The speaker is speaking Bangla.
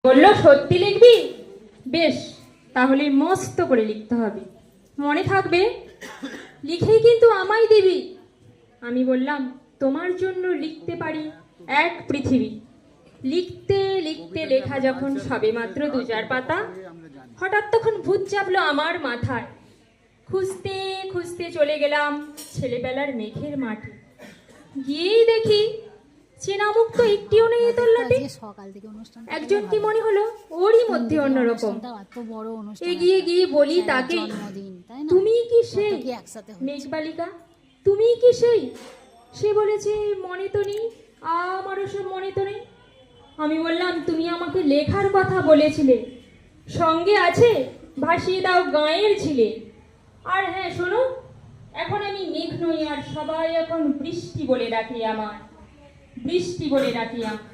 বললো সত্যি লিখবি? বেশ, তাহলে মস্ত করে লিখতে হবে, মনে থাকবে। লিখেই কিন্তু আমায় দিবি। আমি বললাম, তোমার জন্য লিখতে পারি এক পৃথিবী। লিখতে লিখতে লেখা যখন সবে মাত্র 2-4 পাতা, হঠাৎ তখন ভূত চাপলো আমার মাথায়। খুঁজতে খুঁজতে চলে গেলাম ছেলেবেলার মেঘের মাঠে। গিয়েই দেখি চেনা মুখ তো একটিও নেই তল্লাটে। একজন কি মনে হলো ওরই মধ্যে অন্যরকম। এগিয়ে গিয়ে বলি তাকে, তুমি কি সেই মেঘবালিকা? তুমি কি সেই? সে বলেছে, মনে তো নেই, আমারও সব মনে তো নেই। আমি বললাম, তুমি আমাকে লেখার কথা বলেছিলে, সঙ্গে আছে ভাসিয়ে দাও গাঁয়ের ছিলে। আর হ্যাঁ শোনো, এখন আমি মেঘ নই, আর সবাই এখন বৃষ্টি বলে ডাকে আমার, বৃষ্টি বলে ডাকি আমার।